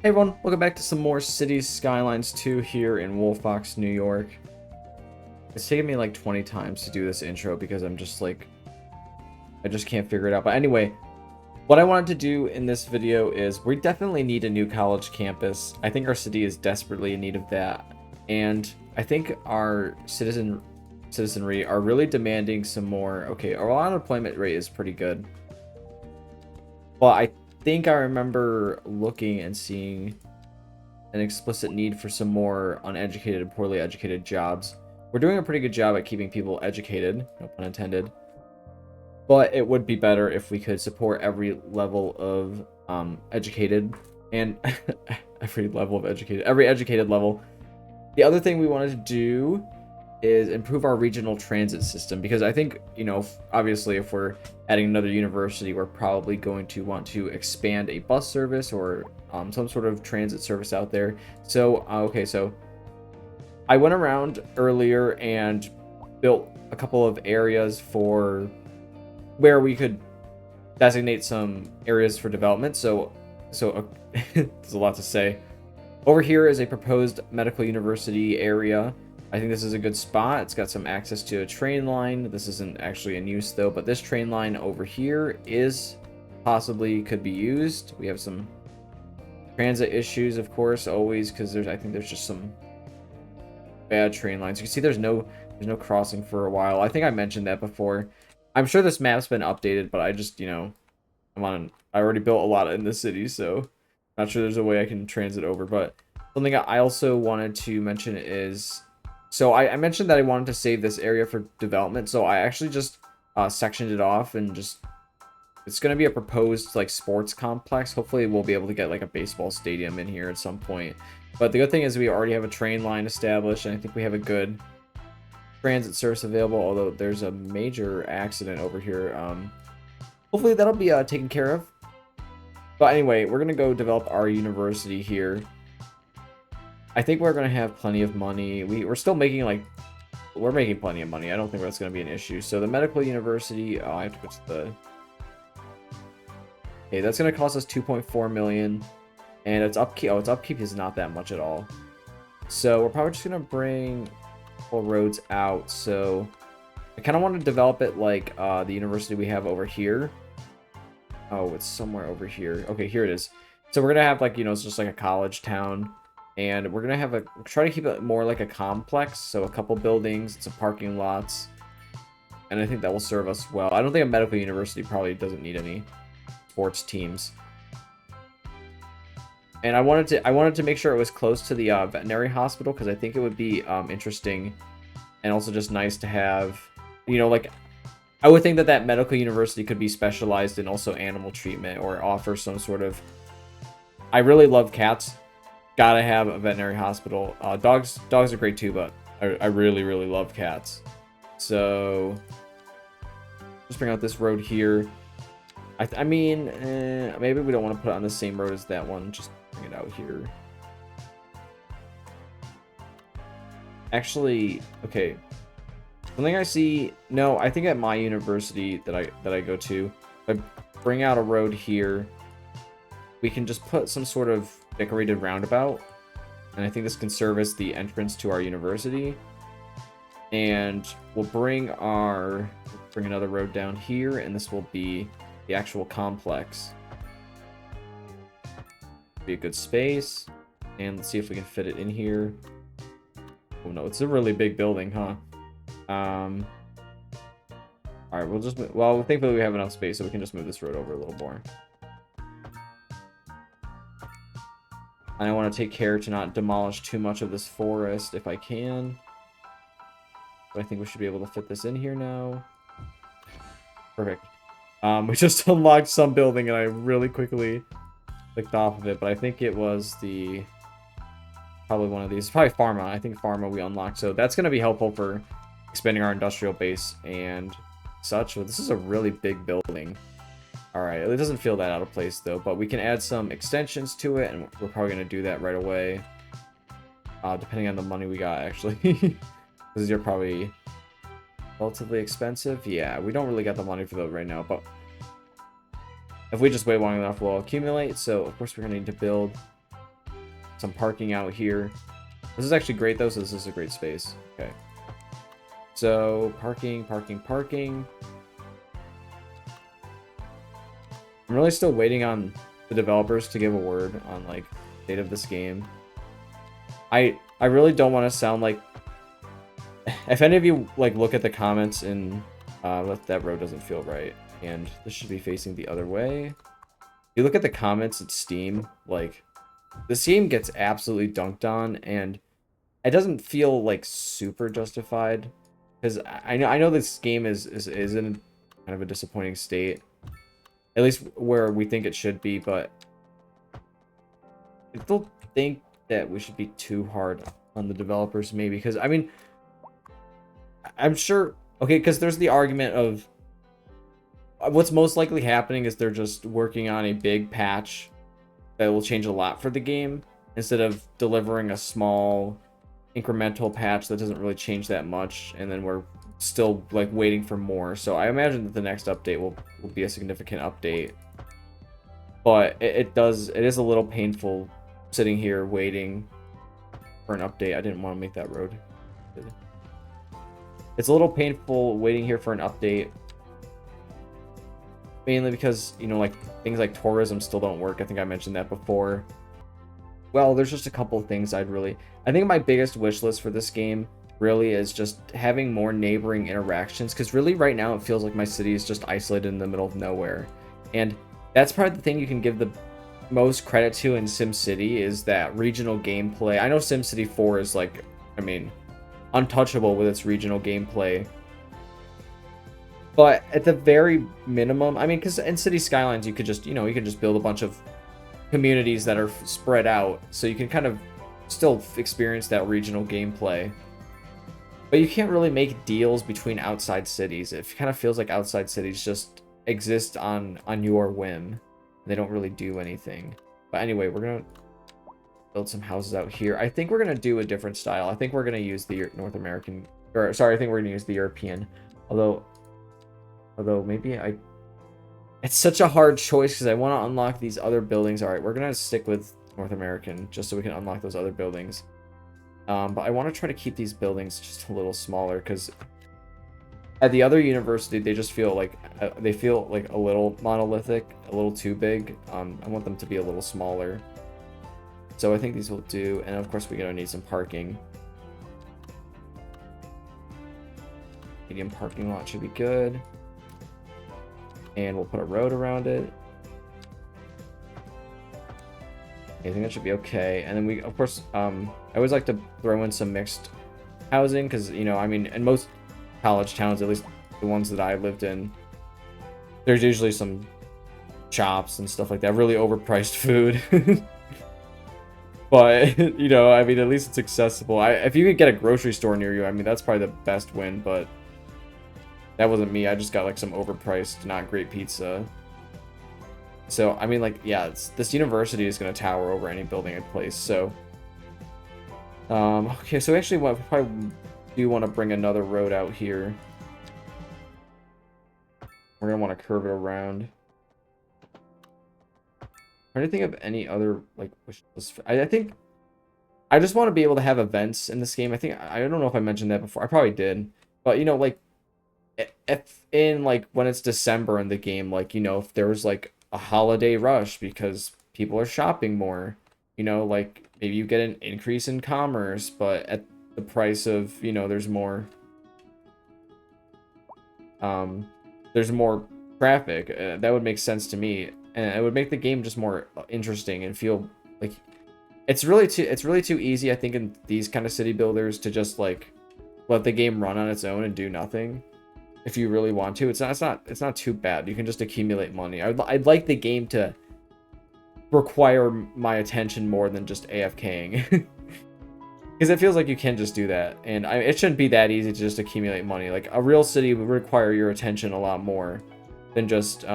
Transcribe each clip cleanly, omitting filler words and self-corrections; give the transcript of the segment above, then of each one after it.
Hey everyone, welcome back to some more Cities Skylines 2 here in Wulvlox, New York. It's taken me like 20 times to do this intro because I'm just like, I just can't figure it out. But anyway, what I wanted to do in this video is we definitely need a new college campus. I think our city is desperately in need of that. And I think our citizenry are really demanding some more. Okay, our unemployment rate is pretty good. But I think I remember looking and seeing an explicit need for some more uneducated and poorly educated jobs. We're doing a pretty good job at keeping people educated, no pun intended. But it would be better if we could support every level of educated and every educated level. The other thing we wanted to do is improve our regional transit system, because I think, obviously if we're adding another university, we're probably going to want to expand a bus service or some sort of transit service out there. So, so I went around earlier and built a couple of areas for where we could designate some areas for development. So there's a lot to say. Over here is a proposed medical university area. I think this is a good spot. It's got some access to a train line. This isn't actually in use though, but this train line over here is possibly could be used. We have some transit issues, of course, always, because I think there's just some bad train lines. You can see there's no crossing for a while. I think I mentioned that before. I'm sure this map's been updated, but I just, I already built a lot in the city, so not sure there's a way I can transit over. But something I also wanted to mention is, so I mentioned that I wanted to save this area for development, so I actually just sectioned it off and it's going to be a proposed like sports complex. Hopefully we'll be able to get like a baseball stadium in here at some point. But the good thing is we already have a train line established, and I think we have a good transit service available, although there's a major accident over here. Hopefully that'll be taken care of. But anyway, we're going to go develop our university here. I think we're going to have plenty of money. We're still making we're making plenty of money. I don't think that's going to be an issue. So the medical university, I have to go to the... Okay, that's going to cost us 2.4 million. And its upkeep, its upkeep is not that much at all. So we're probably just going to bring all roads out. So I kind of want to develop it like the university we have over here. Oh, it's somewhere over here. Okay, here it is. So we're going to have it's just like a college town. And we're going to have try to keep it more like a complex. So a couple buildings, some parking lots. And I think that will serve us well. I don't think a medical university probably doesn't need any sports teams. And I wanted to make sure it was close to the veterinary hospital, because I think it would be interesting and also just nice to have, I would think that medical university could be specialized in also animal treatment or offer some sort of... I really love cats. Gotta have a veterinary hospital. Dogs are great too, but I really, really love cats. So just bring out this road here. I mean, maybe we don't want to put it on the same road as that one. Just bring it out here. Actually, okay. Something I see. No, I think at my university that I go to, if I bring out a road here, we can just put some sort of decorated roundabout, and I think this can serve as the entrance to our university. And we'll bring another road down here, and this will be the actual complex. Be a good space, and let's see if we can fit it in here. Oh no, it's a really big building, huh? All right, we'll just well, thankfully we have enough space, so we can just move this road over a little more. And I want to take care to not demolish too much of this forest if I can. But I think we should be able to fit this in here now. Perfect. We just unlocked some building and I really quickly clicked off of it, but I think it was probably one of these. Probably pharma. I think pharma we unlocked. So that's going to be helpful for expanding our industrial base and such. But this is a really big building. Alright, it doesn't feel that out of place though, but we can add some extensions to it, and we're probably going to do that right away. Depending on the money we got, actually. Because you're probably relatively expensive. Yeah, we don't really got the money for those right now, but if we just wait long enough, we'll accumulate. So, of course, we're going to need to build some parking out here. This is actually great though, so this is a great space. Okay. So parking. I'm really still waiting on the developers to give a word on like state of this game. I really don't want to sound like, if any of you like look at the comments and that road doesn't feel right, and this should be facing the other way. If you look at the comments at Steam, like this game gets absolutely dunked on, and it doesn't feel like super justified, because I know this game is in kind of a disappointing state, at least where we think it should be, but I don't think that we should be too hard on the developers, maybe, because I mean, I'm sure, okay, because there's the argument of what's most likely happening is they're just working on a big patch that will change a lot for the game, instead of delivering a small incremental patch that doesn't really change that much, and then we're still like waiting for more. So I imagine that the next update will be a significant update, but it is a little painful sitting here waiting for an update. I didn't want to make that road. It's a little painful waiting here for an update, mainly because, you know, like things like tourism still don't work. I think I mentioned that before. Well, there's just a couple of things I think my biggest wish list for this game really is just having more neighboring interactions, because really right now it feels like my city is just isolated in the middle of nowhere, and that's probably the thing you can give the most credit to in SimCity is that regional gameplay. I know SimCity 4 is like, I mean, untouchable with its regional gameplay, but at the very minimum, I mean, because in Cities Skylines you could just, you know, you can just build a bunch of communities that are spread out, so you can kind of still experience that regional gameplay. But you can't really make deals between outside cities. It kind of feels like outside cities just exist on your whim. They don't really do anything. But anyway, we're gonna build some houses out here. I think we're gonna do a different style. I think we're gonna use the North American, or sorry, I think we're gonna use the European. Although maybe it's such a hard choice because I want to unlock these other buildings. All right, we're gonna stick with North American just so we can unlock those other buildings. But I want to try to keep these buildings just a little smaller, because at the other university they just feel like a little monolithic, a little too big. I want them to be a little smaller. So I think these will do, and of course we're gonna need some parking. Medium parking lot should be good. And we'll put a road around it. I think that should be okay. And then we, of course, I always like to throw in some mixed housing, because, you know, I mean, in most college towns, at least the ones that I lived in, there's usually some shops and stuff like that, really overpriced food. But, you know, I mean, at least it's accessible. If you could get a grocery store near you, I mean, that's probably the best win, but that wasn't me. I just got like some overpriced, not great pizza. So, I mean, like, yeah, this university is going to tower over any building I place, so. Okay, so actually, we probably do want to bring another road out here. We're going to want to curve it around. Trying to think of any other, like, wish list. I think I just want to be able to have events in this game. I don't know if I mentioned that before. I probably did. But, you know, like, if in, like, when it's December in the game, like, you know, if there was, like, a holiday rush because people are shopping more, you know, like, maybe you get an increase in commerce, but at the price of, you know, there's more traffic. That would make sense to me, and it would make the game just more interesting and feel like it's really too easy, I think, in these kind of city builders to just like let the game run on its own and do nothing. If you really want to, it's not too bad. You can just accumulate money. I'd like the game to require my attention more than just AFKing. Because it feels like you can just do that, and it shouldn't be that easy to just accumulate money. Like, a real city would require your attention a lot more than just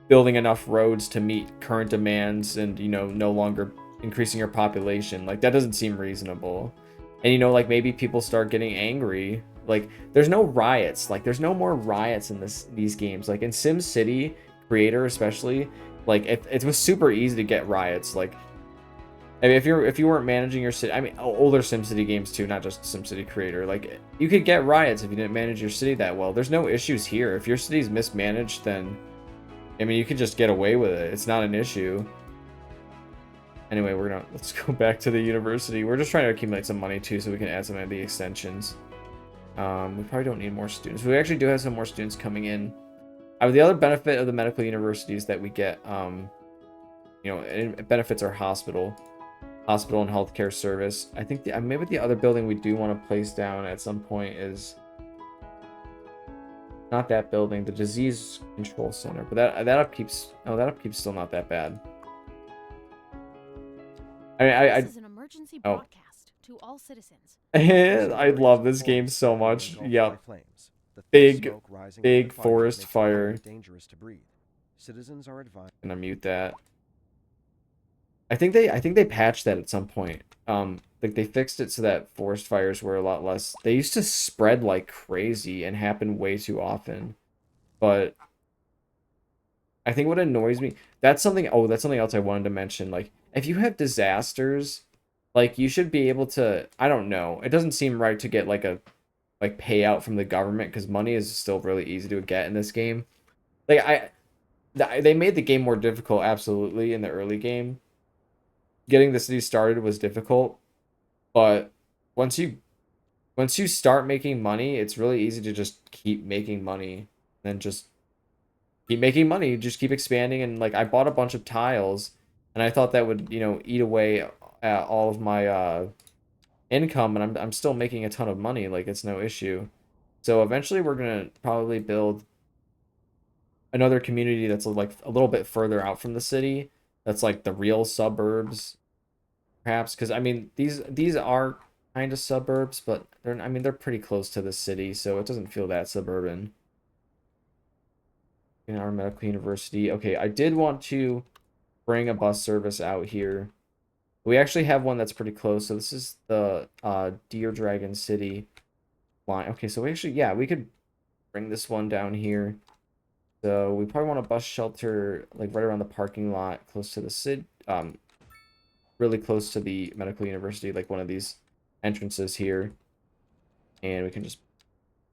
building enough roads to meet current demands and, you know, no longer increasing your population. Like, that doesn't seem reasonable. And, you know, like, maybe people start getting angry. Like, there's no riots. Like, there's no more riots in these games. Like, in SimCity, Creator especially, like, it was super easy to get riots. Like, I mean, if you weren't managing your city, I mean, older SimCity games too, not just SimCity Creator. Like, you could get riots if you didn't manage your city that well. There's no issues here. If your city's mismanaged, then I mean, you could just get away with it. It's not an issue. Anyway, let's go back to the university. We're just trying to accumulate some money too, so we can add some of the extensions. We probably don't need more students. We actually do have some more students coming in. The other benefit of the medical university is that we get, you know, it benefits our hospital and healthcare service. I think maybe the other building we do want to place down at some point is not that building, the disease control center. But that upkeep's still not that bad. I mean, This is an emergency broadcast to all citizens. I love this game so much. Yep. Big forest fire. Dangerous to breathe. Citizens are advised. Gonna mute that. I think they patched that at some point. Like they fixed it so that forest fires were a lot less. They used to spread like crazy and happen way too often. But I think what annoys me, that's something else I wanted to mention. Like, if you have disasters, like, you should be able to, I don't know, it doesn't seem right to get like a payout from the government, because money is still really easy to get in this game. Like, they made the game more difficult, absolutely, in the early game. Getting the city started was difficult, but once you start making money, it's really easy to just keep making money and just keep making money, just keep expanding. And like, I bought a bunch of tiles, and I thought that would, you know, eat away at all of my income, and I'm still making a ton of money. Like, it's no issue. So eventually we're gonna probably build another community that's like a little bit further out from the city, that's like the real suburbs, perhaps, because I mean, these are kind of suburbs, but they're pretty close to the city, so it doesn't feel that suburban. In our medical university. Okay, I did want to bring a bus service out here. We actually have one that's pretty close. So this is the Deer Dragon City line. Okay, so we could bring this one down here. So we probably want a bus shelter like right around the parking lot, close to the city, really close to the medical university, like one of these entrances here. And we can just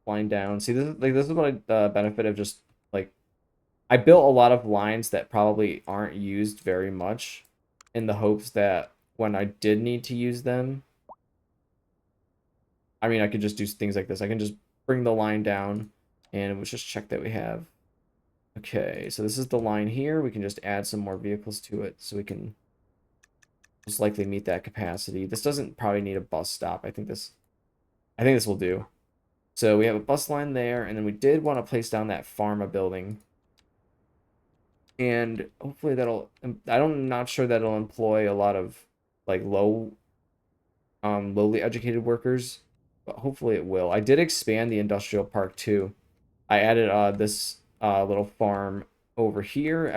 line down. See, this is what the benefit of just like, I built a lot of lines that probably aren't used very much, in the hopes that when I did need to use them, I mean, I could just do things like this. I can just bring the line down, and let's just check that we have. Okay, so this is the line here. We can just add some more vehicles to it, so we can most likely meet that capacity. This doesn't probably need a bus stop. I think this will do. So we have a bus line there, and then we did want to place down that pharma building. And hopefully I'm not sure that it'll employ a lot of like lowly educated workers, but hopefully it will. I did expand the industrial park too. I added this little farm over here.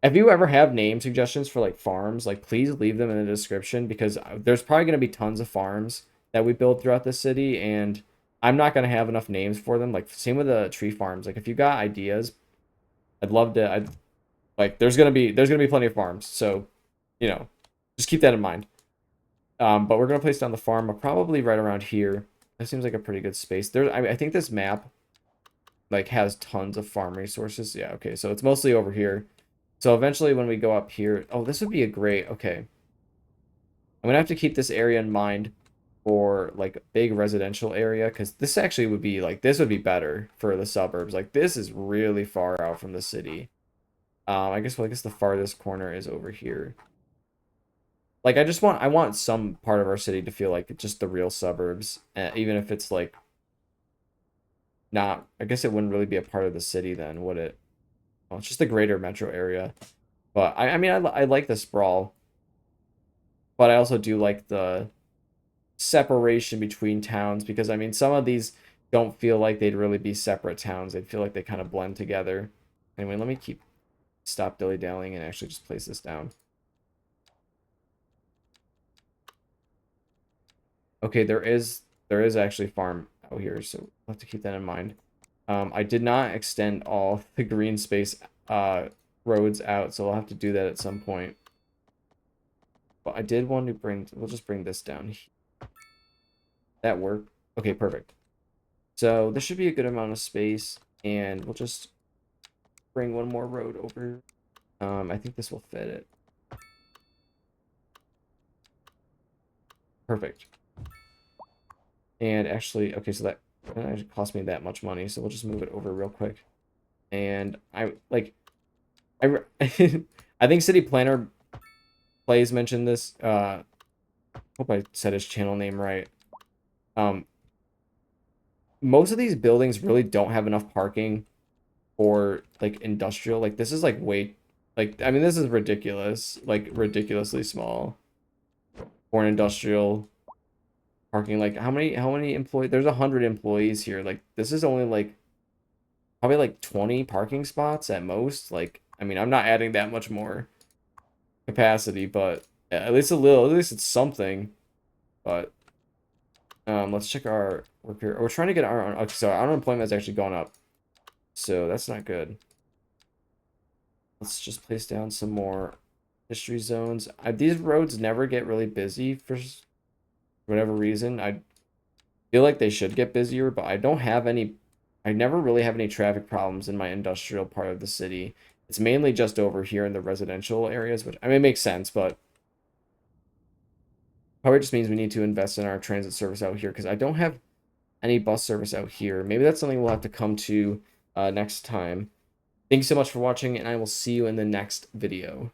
If you ever have name suggestions for like farms, like, please leave them in the description, because there's probably going to be tons of farms that we build throughout the city, and I'm not going to have enough names for them. Like, same with the tree farms. Like, if you got ideas, I'd love to. Like, there's gonna be plenty of farms, so, you know, just keep that in mind. But we're gonna place down the farm probably right around here. That seems like a pretty good space. I think this map like has tons of farm resources. Yeah, okay, so it's mostly over here. So eventually when we go up here, oh, this would be a great, okay. I'm gonna have to keep this area in mind for like a big residential area, because this actually would be like, this would be better for the suburbs. Like, this is really far out from the city. I guess the farthest corner is over here. Like, I want some part of our city to feel like just the real suburbs, even if it's like not. I guess it wouldn't really be a part of the city then, would it? Well, it's just the greater metro area. But I mean, I like the sprawl, but I also do like the separation between towns, because I mean, some of these don't feel like they'd really be separate towns. They feel like they kind of blend together. Anyway, let me stop dilly-dallying and actually just place this down. Okay, there is actually farm out here, so we'll have to keep that in mind. I did not extend all the green space roads out, so I'll have to do that at some point. But I did want to bring, we'll just bring this down. That worked. Okay, perfect. So this should be a good amount of space, and we'll just bring one more road over. I think this will fit it. Perfect. And actually, okay, so that actually cost me that much money, so we'll just move it over real quick. And I I think City Planner Plays mentioned this. Hope I said his channel name right. Most of these buildings really don't have enough parking for like industrial. Like this is like way, like I mean this is ridiculous, like ridiculously small for an industrial parking. Like how many employees? There's 100 employees here. Like this is only like probably like 20 parking spots at most. Like I mean I'm not adding that much more capacity, but at least a little. At least it's something. But let's check our worker. We're trying to get our okay, so our unemployment has actually gone up, so that's not good. Let's just place down some more history zones. These roads never get really busy for whatever reason. I feel like they should get busier, but I don't have any. I never really have any traffic problems in my industrial part of the city. It's mainly just over here in the residential areas, which I mean it makes sense, but probably just means we need to invest in our transit service out here because I don't have any bus service out here. Maybe that's something we'll have to come to next time. Thank you so much for watching, and I will see you in the next video.